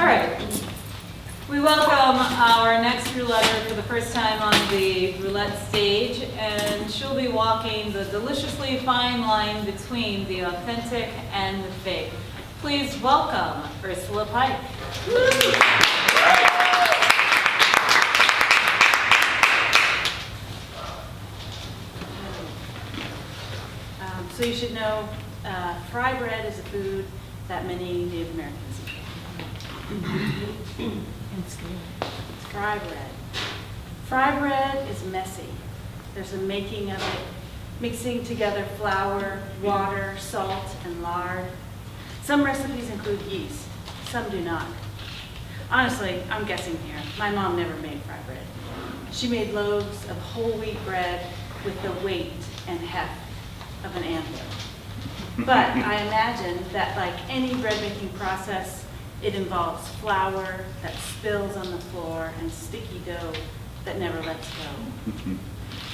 All right. We welcome our next rouletter for the first time on the roulette stage, and she'll be walking the deliciously fine line between the authentic and the fake. Please welcome Ursula Pike. So you should know, fry bread is a food that many Native Americans eat. It's fry bread. Fry bread is messy. There's a making of it, mixing together flour, water, salt, and lard. Some recipes include yeast, some do not. Honestly, I'm guessing here. My mom never made fry bread. She made loaves of whole wheat bread with the weight and heft of an anvil. But I imagine that like any bread making process, it involves flour that spills on the floor and sticky dough that never lets go.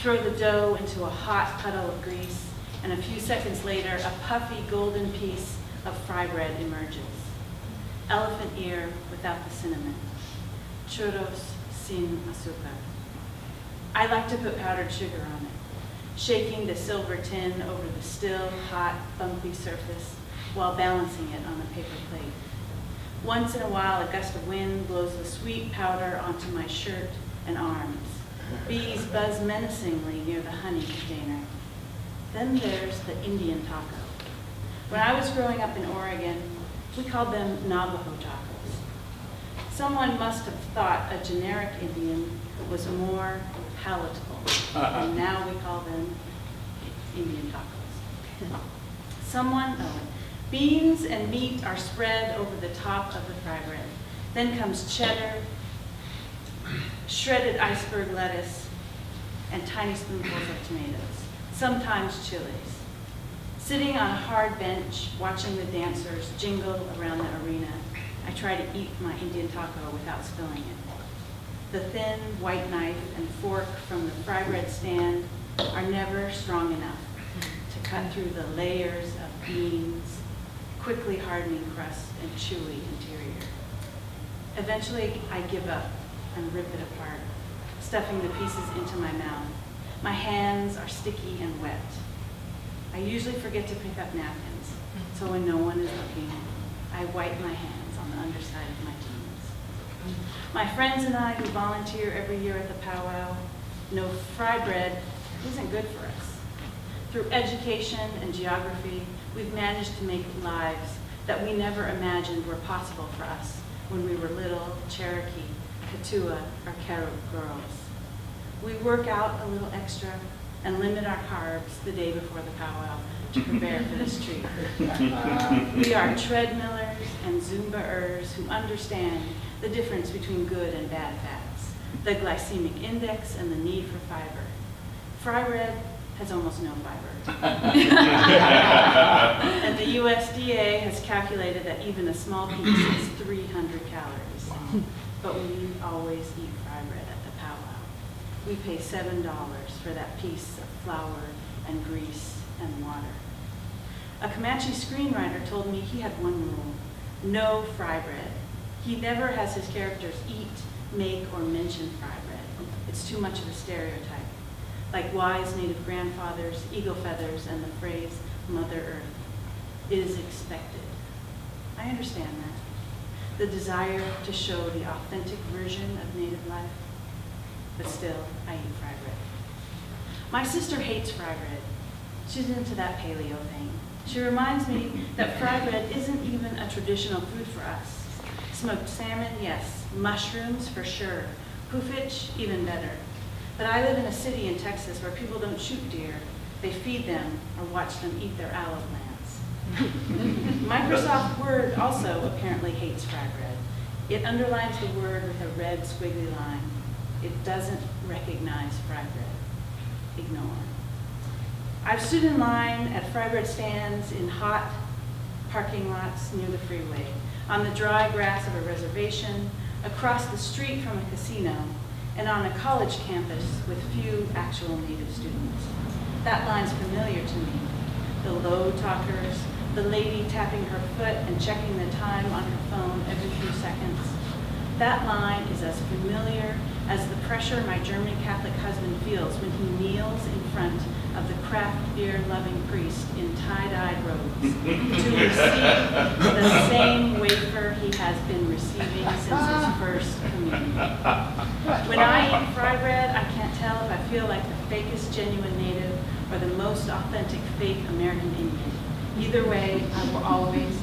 Throw the dough into a hot puddle of grease, and a few seconds later, a puffy golden piece of fry bread emerges. Elephant ear without the cinnamon. Churros sin azúcar. I like to put powdered sugar on it, shaking the silver tin over the still, hot, bumpy surface while balancing it on a paper plate. Once in a while, a gust of wind blows the sweet powder onto my shirt and arms. Bees buzz menacingly near the honey container. Then there's the Indian taco. When I was growing up in Oregon, we called them Navajo tacos. Someone must have thought a generic Indian was more palatable. And now we call them Indian tacos. Beans and meat are spread over the top of the fry bread. Then comes cheddar, shredded iceberg lettuce, and tiny spoonfuls of tomatoes, sometimes chilies. Sitting on a hard bench, watching the dancers jingle around the arena, I try to eat my Indian taco without spilling it. The thin white knife and fork from the fry bread stand are never strong enough to cut through the layers of beans, quickly hardening crust, and chewy interior. Eventually, I give up and rip it apart, stuffing the pieces into my mouth. My hands are sticky and wet. I usually forget to pick up napkins, so when no one is looking, I wipe my hands on the underside of my jeans. My friends and I who volunteer every year at the powwow know fry bread isn't good for us. Through education and geography, we've managed to make lives that we never imagined were possible for us when we were little Cherokee, Katua, or Carib girls. We work out a little extra and limit our carbs the day before the powwow to prepare for this treat. We are treadmillers and Zumba-ers who understand the difference between good and bad fats, the glycemic index, and the need for fiber. Fry bread has almost no fiber. And the USDA has calculated that even a small piece is 300 calories. But we always eat fry bread at the powwow. We pay $7 for that piece of flour and grease and water. A Comanche screenwriter told me he had one rule: no fry bread. He never has his characters eat, make, or mention fry bread. It's too much of a stereotype. Like wise native grandfathers, eagle feathers, and the phrase Mother Earth. It is expected. I understand that. The desire to show the authentic version of native life. But still, I eat fry bread. My sister hates fry bread. She's into that paleo thing. She reminds me that fry bread isn't even a traditional food for us. Smoked salmon, yes. Mushrooms, for sure. Poofage, even better. But I live in a city in Texas where people don't shoot deer. They feed them or watch them eat their aloe plants. Microsoft Word also apparently hates fry bread. It underlines the word with a red squiggly line. It doesn't recognize fry bread. Ignore. I've stood in line at fry bread stands in hot parking lots near the freeway, on the dry grass of a reservation, across the street from a casino, and on a college campus with few actual Native students. That line's familiar to me. The low talkers, the lady tapping her foot and checking the time on her phone every few seconds. That line is as familiar as the pressure my German Catholic husband feels when he kneels in front of the craft beer-loving priest in tie-dyed robes to receive the same wafer he has been receiving since his first communion. When I eat fry bread, I can't tell if I feel like the fakest genuine native or the most authentic fake American Indian. Either way, I will always